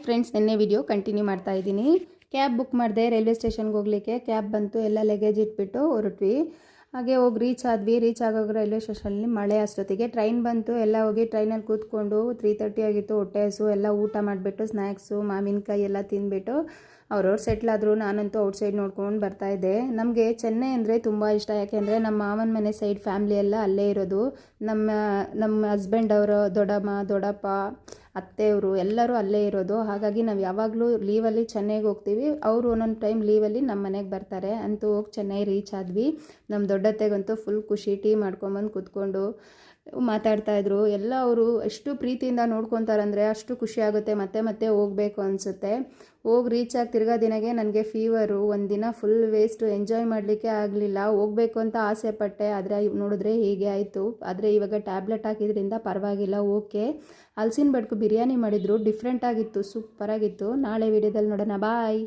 Friends, ನಿನ್ನೆ video continue ಮಾಡ್ತಾ ಇದ್ದೀನಿ. ಕ್ಯಾಬ್ ಬುಕ್ ಮಾಡಿದೆ ರೈಲ್ವೆ ಸ್ಟೇಷನ್ಗೆ ಹೋಗಲಿಕ್ಕೆ. ಕ್ಯಾಬ್ ಬಂತು, ಎಲ್ಲ ಲಗೇಜ್ ಇಟ್ಬಿಟ್ಟು ಹೊರಟ್ವಿ. ಹಾಗೆ ಹೋಗಿ ರೀಚ್ ಆದ್ವಿ. ರೀಚ್ ಆಗೋಗಿ ರೈಲ್ವೆ ಸ್ಟೇಷನಲ್ಲಿ ಮಳೆ ಅಷ್ಟೊತ್ತಿಗೆ ಟ್ರೈನ್ ಬಂತು. ಎಲ್ಲ ಹೋಗಿ ಟ್ರೈನಲ್ಲಿ ಕೂತ್ಕೊಂಡು 3:30 ಆಗಿತ್ತು. ಹೊಟ್ಟೆ ಹಸು, ಎಲ್ಲ ಊಟ ಮಾಡಿಬಿಟ್ಟು ಸ್ನ್ಯಾಕ್ಸು ಮಾವಿನಕಾಯಿ ಎಲ್ಲ ತಿಂದ್ಬಿಟ್ಟು ಅವ್ರವ್ರು ಸೆಟ್ಲಾದರು. ನಾನಂತೂ ಔಟ್ಸೈಡ್ ನೋಡ್ಕೊಂಡು ಬರ್ತಾಯಿದ್ದೆ. ನಮಗೆ ಚೆನ್ನೈ ಅಂದರೆ ತುಂಬ ಇಷ್ಟ. ಯಾಕೆಂದರೆ ನಮ್ಮ ಮಾವನ ಮನೆ ಸೈಡ್ ಫ್ಯಾಮ್ಲಿ ಎಲ್ಲ ಅಲ್ಲೇ ಇರೋದು. ನಮ್ಮ ಹಸ್ಬೆಂಡ್ ಅವರು ದೊಡ್ಡಮ್ಮ ದೊಡ್ಡಪ್ಪ ಅತ್ತೆಯವರು ಎಲ್ಲರೂ ಅಲ್ಲೇ ಇರೋದು. ಹಾಗಾಗಿ ನಾವು ಯಾವಾಗಲೂ ಲೀವಲ್ಲಿ ಚೆನ್ನೈಗೆ ಹೋಗ್ತೀವಿ. ಅವರು ಒಂದೊಂದು ಟೈಮ್ ಲೀವಲ್ಲಿ ನಮ್ಮ ಮನೆಗೆ ಬರ್ತಾರೆ. ಅಂತೂ ಹೋಗಿ ಚೆನ್ನೈ ರೀಚ್ ಆದ್ವಿ. ನಮ್ಮ ದೊಡ್ಡತ್ತೆಗಂತೂ ಫುಲ್ ಖುಷಿ. ಟೀ ಮಾಡ್ಕೊಂಬಂದು ಕೂತ್ಕೊಂಡು ಮಾತಾಡ್ತಾಯಿದ್ರು. ಎಲ್ಲ ಅವರು ಎಷ್ಟು ಪ್ರೀತಿಯಿಂದ ನೋಡ್ಕೊತಾರಂದರೆ ಅಷ್ಟು ಖುಷಿ ಆಗುತ್ತೆ. ಮತ್ತೆ ಮತ್ತೆ ಹೋಗಬೇಕು ಅನಿಸುತ್ತೆ. ಹೋಗಿ ರೀಚ್ ಆಗಿ ತಿರ್ಗಾ ದಿನಗೆ ನನಗೆ ಫೀವರು. ಒಂದು ದಿನ ಫುಲ್ ವೇಸ್ಟು. ಎಂಜಾಯ್ ಮಾಡಲಿಕ್ಕೆ ಆಗಲಿಲ್ಲ. ಹೋಗಬೇಕು ಅಂತ ಆಸೆ ಪಟ್ಟೆ, ಆದರೆ ನೋಡಿದ್ರೆ ಹೀಗೆ ಆಯಿತು. ಆದರೆ ಇವಾಗ ಟ್ಯಾಬ್ಲೆಟ್ ಹಾಕಿದ್ರಿಂದ ಪರವಾಗಿಲ್ಲ, ಓಕೆ. ಹಲಸಿನ ಬಡ್ಕು ಬಿರಿಯಾನಿ ಮಾಡಿದ್ರು, ಡಿಫ್ರೆಂಟಾಗಿತ್ತು, ಸೂಪರಾಗಿತ್ತು. ನಾಳೆ ವಿಡಿಯೋದಲ್ಲಿ ನೋಡೋಣ. ಬಾಯ್.